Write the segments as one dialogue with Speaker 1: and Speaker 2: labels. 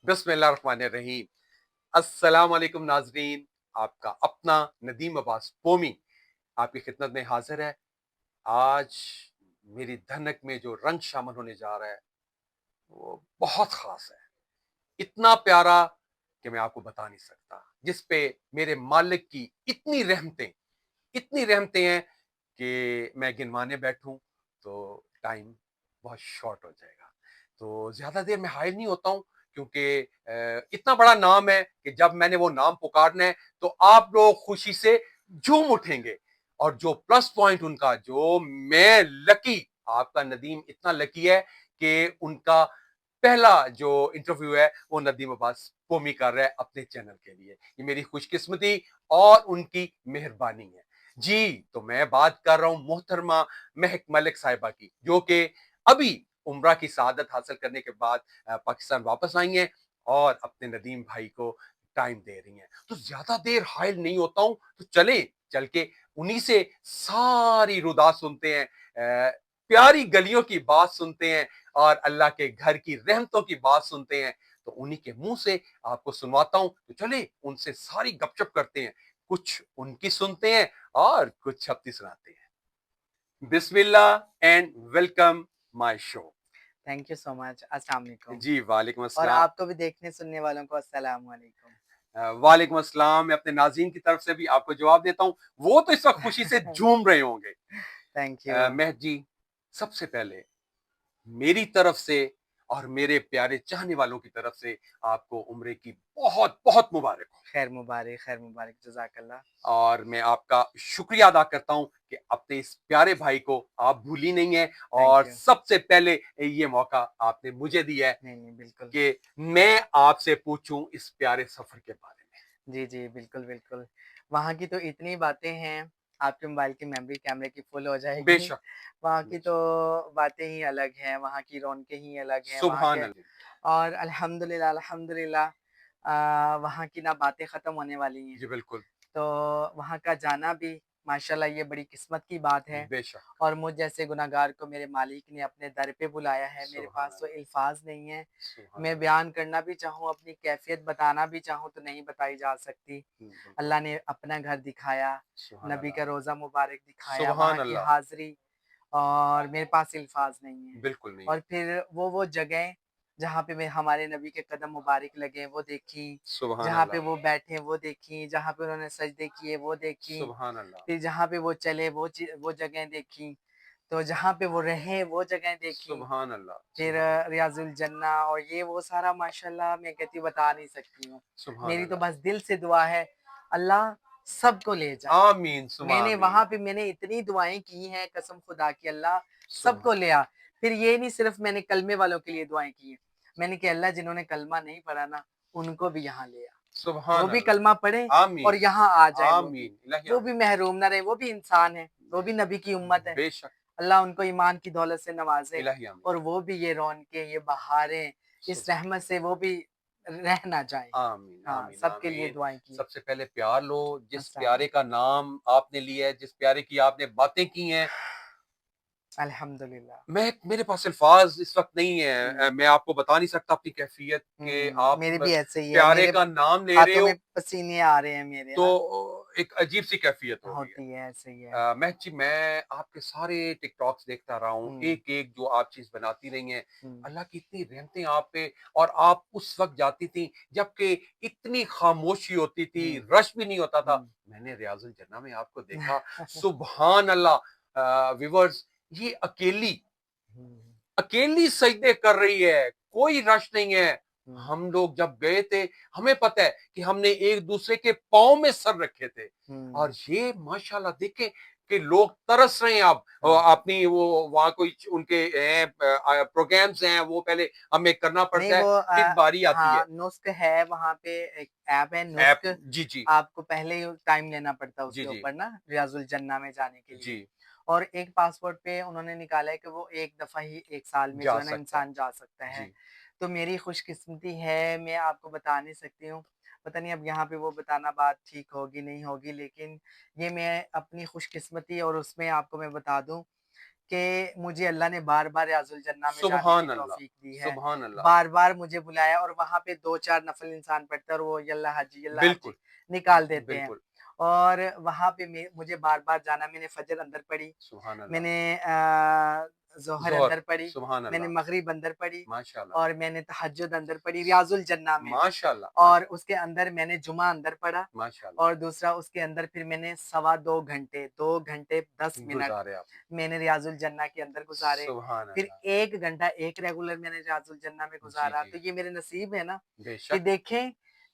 Speaker 1: बिस्मिल्लाहिर्रहमानिर्रहीम। अस्सलाम वालेकुम नाजरीन। आपका अपना नदीम अब्बास पोमी आपकी खिदमत में हाजिर है। आज मेरी धनक में जो रंग शामिल होने जा रहा है वो बहुत खास है, इतना प्यारा कि मैं आपको बता नहीं सकता, जिस पे मेरे मालिक की इतनी रहमतें हैं कि मैं गिनवाने बैठूं तो टाइम बहुत शॉर्ट हो जाएगा। तो ज्यादा देर में हायल नहीं होता हूं, क्योंकि इतना बड़ा नाम है कि जब मैंने वो नाम पुकारना है तो आप लोग खुशी से झूम उठेंगे। और जो प्लस पॉइंट उनका, जो मैं लकी, आपका नदीम इतना लकी है कि उनका पहला जो इंटरव्यू है वो नदीम अब्बास पोमी कर रहा है अपने चैनल के लिए। ये मेरी खुशकिस्मती और उनकी मेहरबानी है। जी, तो मैं बात कर रहा हूं मोहतरमा महक मलिक साहिबा की, जो कि अभी उम्रा की सआदत हासिल करने के बाद पाकिस्तान वापस आई हैं और अपने नदीम भाई को टाइम दे रही हैं। तो ज्यादा देर हायल नहीं होता हूं, तो चल के उन्हीं से सारी रुदा सुनते हैं, प्यारी गलियों की बात सुनते हैं और अल्लाह के घर की रहमतों की बात सुनते हैं। तो उन्हीं के मुंह से आपको सुनवाता हूं, तो चले उनसे सारी गपशप करते हैं, कुछ उनकी सुनते हैं और कुछ अपनी सुनाते हैं। बिस्मिल्लाह and welcome my show.
Speaker 2: Thank you so much. अस्सलाम वालेकुम।
Speaker 1: जी, वालेकुम
Speaker 2: और
Speaker 1: अस्सलाम।
Speaker 2: आपको भी देखने सुनने वालों को अस्सलाम वालेकुम।
Speaker 1: वालेकुम अस्सलाम। मैं अपने नाज़रीन की तरफ से भी आपको जवाब देता हूँ, वो तो इस वक्त खुशी से झूम रहे होंगे।
Speaker 2: Thank you.
Speaker 1: महक जी, सबसे पहले मेरी तरफ से और मेरे प्यारे चाहने वालों की तरफ से आपको उम्रे की बहुत बहुत मुबारक हो।
Speaker 2: खैर मुबारक, जज़ाकल्लाह।
Speaker 1: और मैं आपका शुक्रिया अदा करता हूं कि अपने इस प्यारे भाई को आप भूली नहीं है।
Speaker 2: थैंक
Speaker 1: और
Speaker 2: यू।
Speaker 1: सबसे पहले ये मौका आपने मुझे दिया है
Speaker 2: नहीं, नहीं, बिल्कुल।
Speaker 1: कि मैं आपसे पूछूं इस प्यारे सफर के बारे में।
Speaker 2: जी, जी, बिल्कुल, बिल्कुल। वहाँ की तो इतनी बातें हैं, आपके मोबाइल की मेमोरी कैमरे की फुल हो जाएगी।
Speaker 1: बेशक।
Speaker 2: वहाँ की तो
Speaker 1: बेशक।
Speaker 2: बातें ही अलग हैं, वहाँ की रौनकें ही अलग हैं, वहाँ
Speaker 1: सुबहान
Speaker 2: के
Speaker 1: अल्लाह।
Speaker 2: और अल्हम्दुलिल्लाह अल्हम्दुलिल्लाह वहाँ की ना बातें ख़त्म होने वाली हैं।
Speaker 1: जी बिल्कुल।
Speaker 2: तो वहाँ का जाना भी माशाल्लाह ये बड़ी किस्मत की बात है
Speaker 1: बेशक।
Speaker 2: और मुझ जैसे गुनहगार को मेरे मालिक ने अपने दर पे बुलाया है। मेरे
Speaker 1: सुबहान
Speaker 2: पास तो
Speaker 1: अल्लाह।
Speaker 2: अल्फ़ाज़ नहीं है।
Speaker 1: सुबहान
Speaker 2: मैं
Speaker 1: अल्लाह।
Speaker 2: बयान करना भी चाहूँ, अपनी कैफ़ियत बताना भी चाहूँ तो नहीं बताई जा सकती।
Speaker 1: बिल्कुल।
Speaker 2: अल्लाह ने अपना घर दिखाया,
Speaker 1: सुबहान
Speaker 2: नबी
Speaker 1: अल्लाह।
Speaker 2: का रोज़ा मुबारक दिखाया, वहाँ
Speaker 1: सुबहान
Speaker 2: की
Speaker 1: अल्लाह।
Speaker 2: हाज़िरी और मेरे पास अल्फ़ाज़ नहीं है।
Speaker 1: बिल्कुल नहीं
Speaker 2: और
Speaker 1: है।
Speaker 2: फिर वो जगह जहाँ पे मैं हमारे नबी के कदम मुबारक लगे वो देखी,
Speaker 1: सुबहान
Speaker 2: जहाँ पे
Speaker 1: अल्लाह।
Speaker 2: वो बैठे वो देखी, जहाँ पे उन्होंने सजदे किए वो देखी,
Speaker 1: सुबहान अल्लाह।
Speaker 2: फिर जहाँ पे वो चले वो जगह देखी, तो जहाँ पे वो रहे वो जगह देखी,
Speaker 1: सुबहान अल्लाह।
Speaker 2: फिर
Speaker 1: सुबहान अल्लाह।
Speaker 2: रियाज़ुल जन्ना और ये वो सारा माशाल्लाह मैं कहती बता नहीं सकती हूँ।
Speaker 1: सुबहान
Speaker 2: मेरी तो
Speaker 1: अल्लाह।
Speaker 2: बस दिल से दुआ है, अल्लाह सबको ले जाए।
Speaker 1: आमीन सुमा
Speaker 2: मैंने
Speaker 1: आमीन।
Speaker 2: वहाँ पे मैंने इतनी दुआएँ की हैं कसम खुदा की अल्लाह सबको
Speaker 1: सुबहान
Speaker 2: ले आ। फिर ये नहीं सिर्फ़ मैंने कलमे वालों के लिए दुआएँ की हैं। मैंने कहा अल्लाह जिन्होंने कलमा नहीं पढ़ा ना, उनको भी यहाँ ले आ। वो
Speaker 1: सुबहान
Speaker 2: भी
Speaker 1: अल्लाह।
Speaker 2: कलमा पढ़े और
Speaker 1: आमीन।
Speaker 2: यहाँ आ जाए वो भी।
Speaker 1: आमीन इलाही
Speaker 2: वो भी
Speaker 1: आमीन।
Speaker 2: महरूम ना रहे, वो भी इंसान है, वो भी नबी की उम्मत है।
Speaker 1: बेशक।
Speaker 2: अल्लाह उनको ईमान की दौलत से नवाज़े
Speaker 1: इलाही आमीन।
Speaker 2: और वो भी ये रौनकें, ये बहारें, इस
Speaker 1: सुबहान
Speaker 2: रहमत से वो भी रह ना जाएँ।
Speaker 1: आमीन,
Speaker 2: हाँ,
Speaker 1: आमीन,
Speaker 2: सबके लिए
Speaker 1: आमीन।
Speaker 2: दुआएँ की।
Speaker 1: सबसे पहले प्यार लो, जिस
Speaker 2: अस्सलाम
Speaker 1: प्यारे का नाम आपने लिया है, जिस प्यारे की आपने बातें की हैं,
Speaker 2: अल्हम्दुलिल्लाह।
Speaker 1: मैं मेरे पास अल्फ़ाज़ इस वक़्त नहीं है।
Speaker 2: हुँ,
Speaker 1: मैं आपको बता नहीं सकता अपनी कैफ़ियत कि आप
Speaker 2: मेरे भी ऐसे ही है,
Speaker 1: प्यारे
Speaker 2: मेरे
Speaker 1: का नाम ले रहे
Speaker 2: हाथों
Speaker 1: हो,
Speaker 2: में पसीने आ रहे हैं मेरे
Speaker 1: तो
Speaker 2: ना,
Speaker 1: एक अजीब-सी कैफ़ियत हो रही है।
Speaker 2: होती है, ऐसे ही है।
Speaker 1: महक जी, मैं आपके सारे टिकटॉक्स देखता रहा हूँ,
Speaker 2: हुँ,
Speaker 1: एक-एक जो आप चीज़ बनाती रही हैं,
Speaker 2: हुँ,
Speaker 1: अल्लाह की इतनी रहमतें आप पे। और आप उस वक़्त जाती थीं जबकि इतनी खामोशी होती थी,
Speaker 2: हुँ,
Speaker 1: रश भी नहीं होता था।
Speaker 2: हुँ।
Speaker 1: मैंने रियाज़ुल जन्ना में आपको देखा, सुबहान अल्लाह! व्यूअर्स, ये
Speaker 2: हुँ,
Speaker 1: अकेली सजदे कर रही है, कोई रश नहीं है।
Speaker 2: हुँ,
Speaker 1: हम लोग जब गए थे, हमें पता है कि हमने एक-दूसरे के पाँव में सर रखे थे।
Speaker 2: हुँ,
Speaker 1: और ये माशाल्लाह देखें कि लोग तरस रहे हैं अब।
Speaker 2: हुँ।
Speaker 1: अपनी वो वहाँ कोई उनके हैं प्रोग्राम्स हैं, वो पहले हमें करना
Speaker 2: नहीं
Speaker 1: पड़ता है,
Speaker 2: वो
Speaker 1: फिर बारी आती
Speaker 2: हाँ,
Speaker 1: है।
Speaker 2: नुस्ख़ है वहाँ पे एक ऐप है
Speaker 1: ऐप
Speaker 2: नुस्ख़,
Speaker 1: जी, जी।
Speaker 2: आपको पहले ही टाइम लेना पड़ता है
Speaker 1: जी,
Speaker 2: उसके
Speaker 1: जी।
Speaker 2: ऊपर ना रियाज़ुल जन्ना में जाने के
Speaker 1: जी,
Speaker 2: लिए। और एक पासपोर्ट पे उन्होंने निकाला है कि वो एक दफ़ा ही 1 साल में जो
Speaker 1: जा
Speaker 2: है ना
Speaker 1: सकता है।
Speaker 2: इंसान जा सकता है।
Speaker 1: जी।
Speaker 2: तो मेरी खुशकिस्मती है, मैं आपको बता नहीं सकती हूँ। पता नहीं अब यहाँ पे वो बताना बात ठीक होगी, नहीं होगी लेकिन ये मैं अपनी खुशकिस्मती और उसमें आपको मैं बता दूँ कि मुझे अल्लाह ने बार-बार रियाजुल जन्ना में जाने की
Speaker 1: सुभान अल्लाह,
Speaker 2: तौफ़ीक दी है।
Speaker 1: सुभान अल्लाह।
Speaker 2: बार-बार मुझे बुलाया और वहाँ पे 2-4 नफ़ल इंसान पढ़ता है और वो यल्ला
Speaker 1: बिल्कुल,
Speaker 2: हाजी निकाल देते हैं।
Speaker 1: बिल्कुल।
Speaker 2: और वहाँ पे मुझे बार-बार जाना, मैंने फ़जर अंदर पढ़ी,
Speaker 1: सुभान अल्लाह।
Speaker 2: मैंने ज़ोहर
Speaker 1: ज़ोहर,
Speaker 2: अंदर पढ़ी,
Speaker 1: सुभान
Speaker 2: मैंने
Speaker 1: अल्लाह।
Speaker 2: मग़रिब अंदर पढ़ी
Speaker 1: माशाअल्लाह,
Speaker 2: और मैंने तहज्जुद अंदर पढ़ी रियाजुल जन्ना में।
Speaker 1: माशाअल्लाह,
Speaker 2: और
Speaker 1: माशाअल्लाह,
Speaker 2: उसके अंदर मैंने जुमा अंदर पढ़ा
Speaker 1: माशाअल्लाह।
Speaker 2: और दूसरा उसके अंदर फिर मैंने सवा 2 घंटे 10 मिनट
Speaker 1: गुज़ारे आपने।
Speaker 2: मैंने रियाजुल जन्ना के अंदर गुज़ारे।
Speaker 1: सुभान
Speaker 2: फिर
Speaker 1: अल्लाह।
Speaker 2: 1 घंटा एक रेगुलर मैंने रियाजुल जन्ना में
Speaker 1: जी,
Speaker 2: गुज़ारा।
Speaker 1: जी।
Speaker 2: तो ये मेरे नसीब है ना कि
Speaker 1: बेशक।
Speaker 2: देखें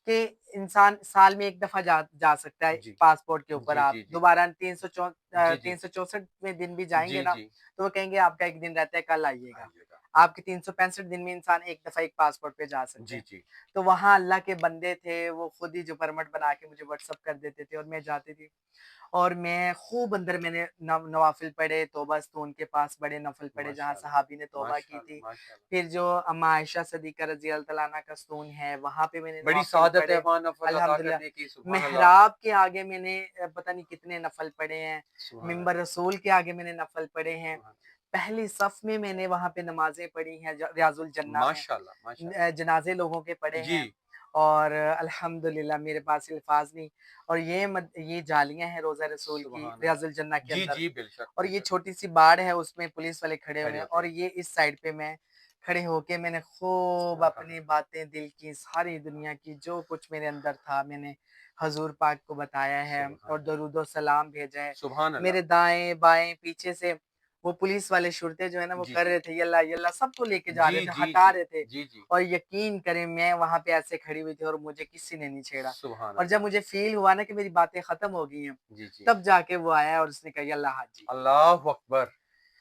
Speaker 2: कि इंसान साल में 1 दफ़ा जा सकता है
Speaker 1: जी।
Speaker 2: पासपोर्ट के ऊपर
Speaker 1: जी,
Speaker 2: आप।
Speaker 1: जी, जी।
Speaker 2: दोबारा
Speaker 1: जी, जी।
Speaker 2: 364वें दिन भी
Speaker 1: जी,
Speaker 2: जाएँगे ना,
Speaker 1: जी।
Speaker 2: तो वो कहेंगे आपका 1 दिन रहता है, कल आइएगा।
Speaker 1: आइएगा।
Speaker 2: आपके 365 दिन में इंसान 1 दफ़ा एक पासपोर्ट पे जा सकते
Speaker 1: जी,
Speaker 2: हैं।
Speaker 1: जी।
Speaker 2: तो वहाँ अल्लाह के बंदे थे, वो खुद ही जो परमिट बना के मुझे व्हाट्सएप कर देते थे और मैं जाती थी। और मैं खूब अंदर मैंने नवाफ़िल पढ़े, तौबा-स्तून के पास बड़े नफ़ल पढ़े जहाँ
Speaker 1: माशाअल्लाह,
Speaker 2: सहाबी ने तौबा की
Speaker 1: माशाअल्लाह,
Speaker 2: थी।
Speaker 1: माशाअल्लाह।
Speaker 2: फिर जो अम्मा आयशा सिद्दीक़ा रज़ी अल्लाह तआला अन्हा का स्तून है, वहाँ पे मैंने
Speaker 1: बड़ी
Speaker 2: नवाफ़िल
Speaker 1: सआदत है
Speaker 2: पढ़े,
Speaker 1: वहाँ नफ़ल अता
Speaker 2: अल्हम्दुलिल्लाह।
Speaker 1: करने की, सुभान अल्लाह।
Speaker 2: मेहराब के आगे मैंने पता नहीं कितने नफ़ल पढ़े हैं,
Speaker 1: सुभान
Speaker 2: मिंबर
Speaker 1: अल्लाह,
Speaker 2: रसूल के आगे मैंने नफ़ल पढ़े हैं।
Speaker 1: सुभान अल्लाह।
Speaker 2: पहली सफ़ में मैंने वहाँ पे नमाज़ें पढ़ी हैं रियाज़ुल जन्ना में।
Speaker 1: माशाअल्लाह, माशाअल्लाह।
Speaker 2: जनाज़े लोगों के पढ़े
Speaker 1: जी।
Speaker 2: हैं और अल्हम्दुलिल्लाह मेरे पास अल्फ़ाज़ नहीं। और ये जालियाँ हैं रोज़ा रसूल की
Speaker 1: सुभान अल्लाह।
Speaker 2: रियाज़ुल जन्ना के
Speaker 1: जी,
Speaker 2: अंदर।
Speaker 1: जी, बेशक,
Speaker 2: और ये
Speaker 1: बेशक।
Speaker 2: छोटी-सी बाड़ है, उसमें पुलिस वाले खड़े हुए
Speaker 1: खड़े
Speaker 2: हैं
Speaker 1: होते
Speaker 2: और
Speaker 1: हैं।
Speaker 2: ये इस साइड पे मैं खड़े होके मैंने खूब
Speaker 1: आहा!
Speaker 2: अपनी बातें दिल की, सारी दुनिया की, जो कुछ मेरे अंदर था मैंने हज़ूर पाक को बताया है
Speaker 1: सुभान
Speaker 2: और
Speaker 1: अल्लाह,
Speaker 2: दरूद व सलाम भेजा है।
Speaker 1: सुभान अल्लाह।
Speaker 2: मेरे दाएँ-बाएँ, पीछे से वो पुलिस वाले शुरते जो है ना, वो
Speaker 1: जी,
Speaker 2: कर
Speaker 1: जी।
Speaker 2: रहे थे यल्ला यल्ला, सबको लेके जा
Speaker 1: जी,
Speaker 2: रहे थे,
Speaker 1: जी,
Speaker 2: हटा
Speaker 1: जी।
Speaker 2: रहे थे।
Speaker 1: जी, जी।
Speaker 2: और यकीन करें मैं वहाँ पे ऐसे खड़ी हुई थी और मुझे किसी ने नहीं छेड़ा।
Speaker 1: सुभान
Speaker 2: और जब
Speaker 1: अल्लाह।
Speaker 2: मुझे फ़ील हुआ ना कि मेरी बातें ख़त्म हो गई हैं,
Speaker 1: जी, जी।
Speaker 2: तब जाके वो आया और उसने कहा यल्ला हाजी।
Speaker 1: अल्लाहु अकबर!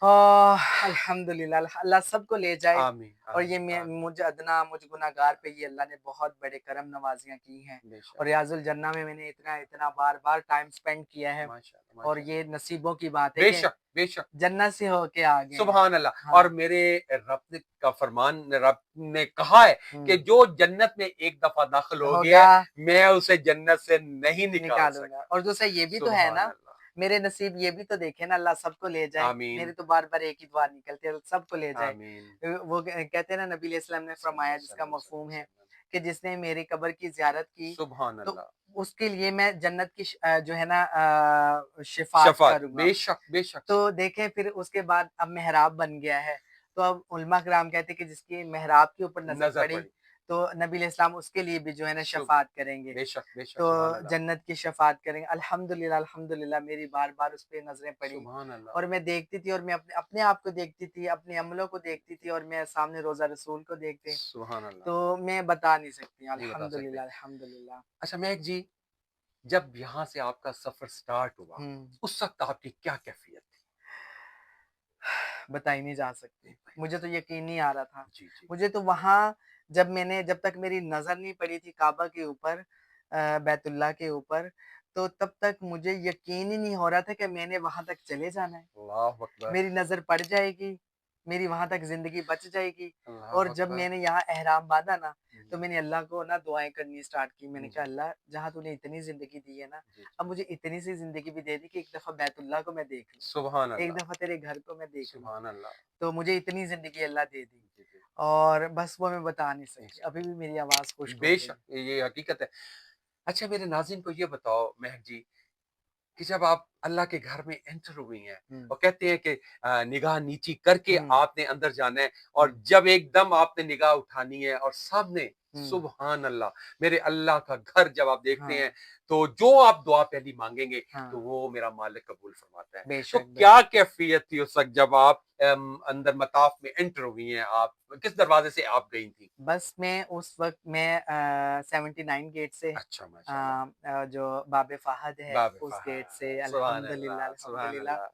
Speaker 2: अल्हम्दुलिल्लाह अल्लाह सबको ले जाए।
Speaker 1: आमीन,
Speaker 2: और ये
Speaker 1: आमीन,
Speaker 2: मैं
Speaker 1: आमीन।
Speaker 2: मुझ गुनहगार पे ये अल्लाह ने बहुत बड़े करम नवाज़ियाँ की हैं।
Speaker 1: बेशक।
Speaker 2: और रियाज़ुल जन्ना में मैंने इतना बार-बार टाइम स्पेंड किया है
Speaker 1: माशाअल्लाह,
Speaker 2: और
Speaker 1: माशाअल्लाह।
Speaker 2: ये नसीबों की बात है कि
Speaker 1: बेशक, बेशक।
Speaker 2: जन्नत से होके आ गए हैं।
Speaker 1: सुभान अल्लाह। और
Speaker 2: हाँ।
Speaker 1: मेरे रब ने कहा है कि
Speaker 2: हुँ।
Speaker 1: जो जन्नत में एक दफ़ा दाखिल हो गया
Speaker 2: होगा
Speaker 1: है, मैं उसे जन्नत से नहीं निकाल
Speaker 2: निकालूँगा।
Speaker 1: सकता।
Speaker 2: और दूसरा ये भी तो है
Speaker 1: सुभान
Speaker 2: ना,
Speaker 1: अल्लाह।
Speaker 2: मेरे नसीब ये भी तो देखे ना, अल्लाह सबको ले जाए।
Speaker 1: आमीन,
Speaker 2: मेरी तो बार-बार एक ही दुआ निकलती है, सबको ले जाए।
Speaker 1: आमीन।
Speaker 2: वो कहते हैं ना, नबी अलैहिस्सलाम ने
Speaker 1: सल्लल्लाहु
Speaker 2: फरमाया
Speaker 1: अलैहि
Speaker 2: जिसका
Speaker 1: वसल्लम, सल्लल्लाहु
Speaker 2: मफ़हूम
Speaker 1: अलैहि
Speaker 2: है
Speaker 1: वसल्लम।
Speaker 2: कि जिसने मेरी कब्र की ज़ियारत की,
Speaker 1: सुभान
Speaker 2: तो
Speaker 1: अल्लाह।
Speaker 2: उसके लिए मैं जन्नत की जो है ना शिफ़ाअत
Speaker 1: शफ़ाअत,
Speaker 2: करूँगा।
Speaker 1: बेशक, बेशक।
Speaker 2: तो देखें फिर उसके बाद अब मेहराब बन गया है। तो अब उलमा किराम कहते हैं कि जिसकी मेहराब के ऊपर नज़र
Speaker 1: नज़र
Speaker 2: पड़ी,
Speaker 1: पड़ी।
Speaker 2: तो नबी अलैहिस्सलाम उसके लिए भी जो है ना
Speaker 1: सु
Speaker 2: शफ़ाअत करेंगे।
Speaker 1: बेशक, बेशक,
Speaker 2: तो
Speaker 1: सुभान अल्लाह।
Speaker 2: जन्नत की शफ़ाअत करेंगे। अल्हम्दुलिल्लाह, अल्हम्दुलिल्लाह मेरी बार-बार उस पे नज़रें पड़ी
Speaker 1: सुभान अल्लाह।
Speaker 2: और मैं देखती थी और मैं अपने अपने आप को देखती थी, अपने अमलों को देखती थी और मैं सामने रोज़ा रसूल को देखते।
Speaker 1: सुभान अल्लाह।
Speaker 2: तो मैं बता नहीं सकती।
Speaker 1: नहीं बता सकते।
Speaker 2: अल्हम्दुलिल्लाह, अल्हम्दुलिल्लाह।
Speaker 1: अच्छा महक जी, जब यहाँ से आपका सफ़र स्टार्ट हुआ,
Speaker 2: हुँ।
Speaker 1: उस वक़्त आपकी क्या कैफ़ियत थी?
Speaker 2: बताई नहीं जा सकती। मुझे तो यकीन नहीं आ रहा था।
Speaker 1: जी, जी।
Speaker 2: मुझे तो वहाँ जब तक मेरी नज़र नहीं पड़ी थी काबा के ऊपर, बैतुल्लाह के ऊपर, तो तब तक मुझे यकीन ही नहीं हो रहा था कि मैंने वहाँ तक चले जाना है।
Speaker 1: अल्लाहु अकबर!
Speaker 2: मेरी नज़र पड़ जाएगी, मेरी वहाँ तक ज़िंदगी बच जाएगी। और
Speaker 1: अल्लाहु
Speaker 2: जब
Speaker 1: अकबर!
Speaker 2: मैंने यहाँ एहराम बाँधा ना, तो
Speaker 1: हुँ,
Speaker 2: मैंने अल्लाह को ना दुआएँ करनी स्टार्ट की। मैंने कहा
Speaker 1: जी,
Speaker 2: अल्लाह, जहाँ तूने इतनी ज़िंदगी दी है ना,
Speaker 1: जी, जी।
Speaker 2: अब मुझे इतनी सी ज़िंदगी भी दे दी कि एक दफ़ा बैतुल्लाह को मैं देख लूँ,
Speaker 1: सुभान
Speaker 2: एक
Speaker 1: अल्लाह,
Speaker 2: दफ़ा तेरे घर को मैं देख लूँ।
Speaker 1: सुभान अल्लाह।
Speaker 2: तो मुझे इतनी ज़िंदगी अल्लाह दे दी
Speaker 1: जी, जी।
Speaker 2: और बस वो मैं बता नहीं सकती।
Speaker 1: बेशक,
Speaker 2: अभी भी मेरी आवाज़ खुश्क हो गई
Speaker 1: बेशक,
Speaker 2: है।
Speaker 1: ये हकीकत है। अच्छा मेरे नाज़रीन को ये बताओ महक जी कि जब आप अल्लाह के घर में एंटर हुई हैं
Speaker 2: हुँ,
Speaker 1: और कहते हैं कि निगाह नीची करके
Speaker 2: हुँ,
Speaker 1: आपने अंदर जाना है और
Speaker 2: हुँ,
Speaker 1: जब एकदम आपने निगाह उठानी है और सामने
Speaker 2: हुँ,
Speaker 1: सुभान अल्लाह मेरे अल्लाह का घर जब आप देखते
Speaker 2: हाँ,
Speaker 1: हैं तो जो आप दुआ पहली मांगेंगे तो
Speaker 2: हाँ।
Speaker 1: वो मेरा मालिक कबूल फरमाता है। तो
Speaker 2: बेशक,
Speaker 1: क्या
Speaker 2: बेशक।
Speaker 1: कैफियत थी उस वक़्त जब आप अंदर मताफ में एंटर हुई हैं आप किस दरवाज़े से आप गई थी?
Speaker 2: बस मैं उस वक़्त मैं 79 गेट से
Speaker 1: अच्छा माशाअल्लाह।
Speaker 2: जो बाब फ़हद है
Speaker 1: बाब
Speaker 2: उस गेट से
Speaker 1: फ़हद सुभान
Speaker 2: अल्हम्दुलिल्लाह,
Speaker 1: अल्लाह, सुभान
Speaker 2: अल्हम्दुलिल्लाह।
Speaker 1: अल्लाह।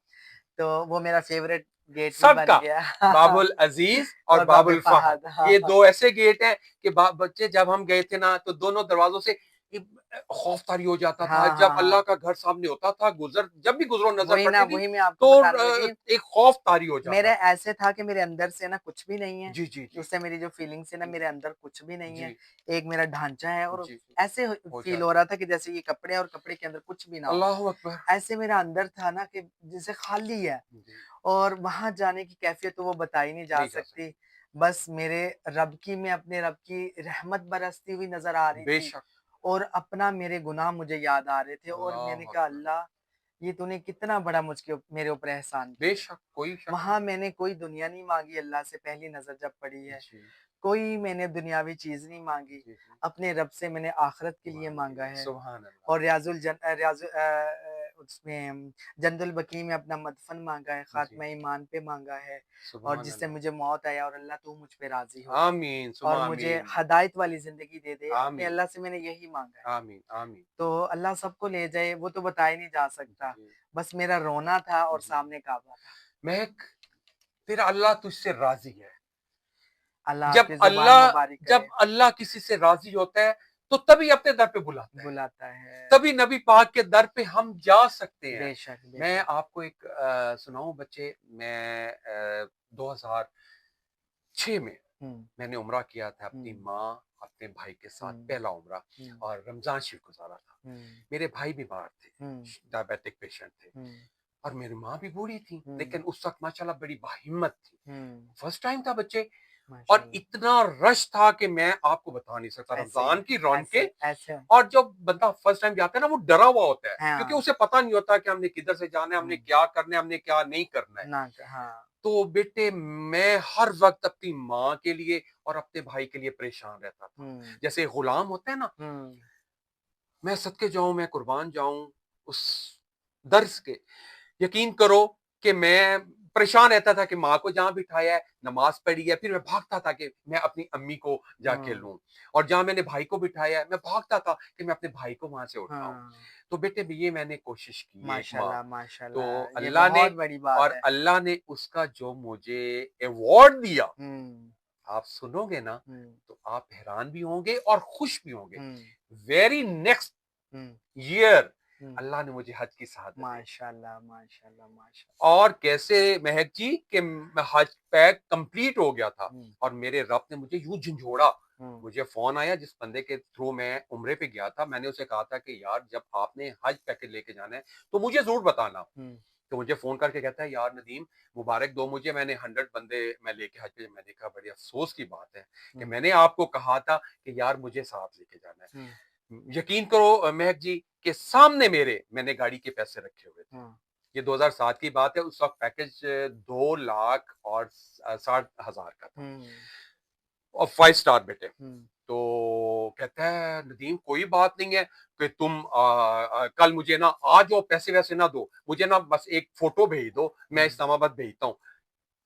Speaker 2: तो वो मेरा फ़ेवरेट गेट भी बन
Speaker 1: सबका
Speaker 2: गया।
Speaker 1: बाबुल अजीज और
Speaker 2: और बाब
Speaker 1: बाबुल फहद
Speaker 2: फ़हद, हाँ,
Speaker 1: ये
Speaker 2: हाँ।
Speaker 1: दो ऐसे गेट हैं कि बच्चे जब हम गए थे ना तो दोनों दरवाजों से खौफ तारी हो जाता था।
Speaker 2: हाँ,
Speaker 1: जब
Speaker 2: हाँ,
Speaker 1: अल्लाह
Speaker 2: हाँ।
Speaker 1: का घर सामने होता था, जब भी गुज़रो नज़र पड़ती थी,
Speaker 2: वही मैं आपको
Speaker 1: तो
Speaker 2: बताने लगी।
Speaker 1: एक खौफ तारी हो
Speaker 2: मेरे
Speaker 1: जाता था।
Speaker 2: ऐसे था कि मेरे अंदर से ना कुछ भी नहीं है।
Speaker 1: जी, जी, जी।
Speaker 2: उससे मेरी जो फीलिंग्स है ना, मेरे अंदर कुछ भी नहीं है।
Speaker 1: जी,
Speaker 2: एक मेरा ढाँचा है और
Speaker 1: जी, जी।
Speaker 2: ऐसे
Speaker 1: हो
Speaker 2: फ़ील हो
Speaker 1: जाता।
Speaker 2: रहा था कि जैसे ये कपड़े हैं और कपड़े के अंदर कुछ भी ना हो।
Speaker 1: अल्लाहू अकबर!
Speaker 2: ऐसे मेरा अंदर था ना कि जैसे खाली है।
Speaker 1: जी,
Speaker 2: और वहाँ जाने की कैफ़ियत तो वो बताई नहीं जा
Speaker 1: नहीं जा
Speaker 2: सकती।
Speaker 1: सकती।
Speaker 2: बस मेरे रब की मैं अपने रब की रहमत बरसती हुई नज़र आ रही थी
Speaker 1: बेशक,
Speaker 2: और अपना मेरे गुनाह मुझे याद आ रहे थे और मैंने
Speaker 1: अल्लाहू
Speaker 2: कहा
Speaker 1: अकबर!
Speaker 2: अल्लाह ये तूने कितना बड़ा मेरे ऊपर एहसान किया है।
Speaker 1: बेशक, कोई शक
Speaker 2: वहाँ
Speaker 1: नहीं।
Speaker 2: मैंने कोई दुनिया नहीं माँगी अल्लाह से पहली नज़र जब पड़ी है।
Speaker 1: जी,
Speaker 2: कोई मैंने दुनियावी चीज़ नहीं माँगी।
Speaker 1: जी, जी।
Speaker 2: अपने रब से मैंने आखिरत के लिए माँगा
Speaker 1: माँगिए,
Speaker 2: है।
Speaker 1: सुभान अल्लाह।
Speaker 2: और उसमें जन्नतुल बकी में अपना मदफ़न माँगा है,
Speaker 1: जी,
Speaker 2: ख़ात्मा ईमान पे माँगा है और
Speaker 1: सुभान
Speaker 2: जिससे
Speaker 1: अल्लाह।
Speaker 2: मुझे मौत आया और अल्लाह तू मुझ पे राज़ी हो जा
Speaker 1: आमीन,
Speaker 2: और
Speaker 1: सुम्मा
Speaker 2: मुझे
Speaker 1: आमीन।
Speaker 2: हिदायत वाली ज़िंदगी दे दे। अपने
Speaker 1: आमीन,
Speaker 2: अल्लाह से मैंने यही माँगा है।
Speaker 1: आमीन, आमीन।
Speaker 2: तो अल्लाह सबको ले जाए, वो तो बताया नहीं जा सकता।
Speaker 1: जी,
Speaker 2: बस मेरा रोना था और
Speaker 1: जी।
Speaker 2: सामने काबा था।
Speaker 1: महक, तेरा अल्लाह तुझसे राज़ी है।
Speaker 2: अल्लाह
Speaker 1: जब
Speaker 2: आपकी ज़ुबान
Speaker 1: अल्लाह
Speaker 2: मुबारक
Speaker 1: जब
Speaker 2: करे,
Speaker 1: अल्लाह किसी से राज़ी होता है, तो तभी अपने दर पे बुलाता है।
Speaker 2: बुलाता है।
Speaker 1: तभी नबी पाक के दर पे हम जा सकते हैं।
Speaker 2: बेशक,
Speaker 1: मैं
Speaker 2: बेशक।
Speaker 1: आपको एक सुनाऊँ बच्चे, मैं 2006 में
Speaker 2: हुँ,
Speaker 1: मैंने उम्रा किया था अपनी
Speaker 2: हुँ,
Speaker 1: माँ, अपने भाई के साथ,
Speaker 2: हुँ,
Speaker 1: पहला उम्रा,
Speaker 2: हुँ,
Speaker 1: और रमज़ान शरीफ गुज़ारा था।
Speaker 2: हुँ,
Speaker 1: मेरे भाई बीमार थे,
Speaker 2: हुँ,
Speaker 1: डायबिटिक पेशेंट थे,
Speaker 2: हुँ,
Speaker 1: और मेरी माँ भी बूढ़ी थी,
Speaker 2: हुँ,
Speaker 1: लेकिन उस वक़्त माशाल्लाह बड़ी बाहिम्मत थी।
Speaker 2: हुँ।
Speaker 1: फर्स्ट टाइम था बच्चे, और
Speaker 2: माशाअल्लाह।
Speaker 1: इतना रश था कि मैं आपको बता नहीं सकता।
Speaker 2: ऐसे ही
Speaker 1: रमज़ान
Speaker 2: है,
Speaker 1: की
Speaker 2: ऐसे
Speaker 1: रौनकें,
Speaker 2: ही, ऐसे
Speaker 1: और जब बंदा फर्स्ट टाइम जाता है ना, वो डरा हुआ होता है, क्योंकि
Speaker 2: हाँ,
Speaker 1: उसे पता नहीं होता कि हमने किधर से जाना है, हमने
Speaker 2: हुँ,
Speaker 1: क्या करना है, हमने क्या नहीं करना है।
Speaker 2: ना क हाँ,
Speaker 1: तो बेटे, मैं हर वक़्त अपनी माँ के लिए और अपने भाई के लिए परेशान रहता था।
Speaker 2: हुँ,
Speaker 1: जैसे गुलाम होता है ना,
Speaker 2: हुँ,
Speaker 1: मैं सदके जाऊँ, मैं कुर्बान जाऊँ उस दर्स के। यकीन करो कि मैं परेशान रहता था कि माँ को जहाँ बिठाया है, नमाज़ पढ़ी है, फिर मैं भागता था कि मैं अपनी अम्मी को जाके
Speaker 2: हुँ,
Speaker 1: लूँ, और जहाँ मैंने भाई को बिठाया है, मैं भागता था कि मैं अपने भाई को वहाँ से उठाऊँ।
Speaker 2: हाँ।
Speaker 1: तो बेटे, ये मैंने कोशिश की है एक माँ।
Speaker 2: माशाअल्लाह,
Speaker 1: तो
Speaker 2: माशाअल्लाह, ये
Speaker 1: अल्लाह ने
Speaker 2: बहुत बड़ी बात है।
Speaker 1: अल्लाह ने उसका जो मुझे अवार्ड दिया,
Speaker 2: हुँ,
Speaker 1: आप सुनोगे ना,
Speaker 2: हुँ,
Speaker 1: तो आप हैरान भी होंगे और खुश भी होंगे।
Speaker 2: हुँ,
Speaker 1: वेरी नेक्स्ट
Speaker 2: हुँ,
Speaker 1: ईयर
Speaker 2: हुँ।
Speaker 1: अल्लाह ने मुझे हज की शहादत दी।
Speaker 2: माशाअल्लाह, माशाअल्लाह, माशा
Speaker 1: और कैसे महक जी, कि हज पैक कंप्लीट हो गया था,
Speaker 2: हुँ,
Speaker 1: और मेरे रब ने मुझे यूं झंझोड़ा।
Speaker 2: हुँ,
Speaker 1: मुझे फोन आया, जिस बंदे के थ्रू मैं उम्रे पे गया था, मैंने उसे कहा था कि यार, जब आपने हज पैकेज लेके जाना है, तो मुझे जरूर बताना।
Speaker 2: हुँ,
Speaker 1: तो मुझे फोन करके कहता है, यार नदीम, मुबारक दो मुझे, मैंने 100 बंदे मैं लेके हज पे। मैंने कहा, बड़ी अफसोस की बात है कि
Speaker 2: हुँ,
Speaker 1: मैंने आपको कहा था कि यार मुझे साथ लेके जाना है।
Speaker 2: हुँ,
Speaker 1: यकीन करो महक जी, के सामने मेरे मैंने गाड़ी के पैसे रखे हुए थे।
Speaker 2: हाँ,
Speaker 1: ये 2007 की बात है। उस वक़्त पैकेज 2 लाख और 60,000 का था,
Speaker 2: हुँ,
Speaker 1: और 5 स्टार बेटे।
Speaker 2: हुँ,
Speaker 1: तो कहता है, नदीम कोई बात नहीं है कि तुम कल मुझे ना आ जाओ, पैसे-वैसे ना दो। मुझे ना बस एक फ़ोटो भेज दो, मैं
Speaker 2: हुँ,
Speaker 1: इस्लामाबाद भेजता हूँ।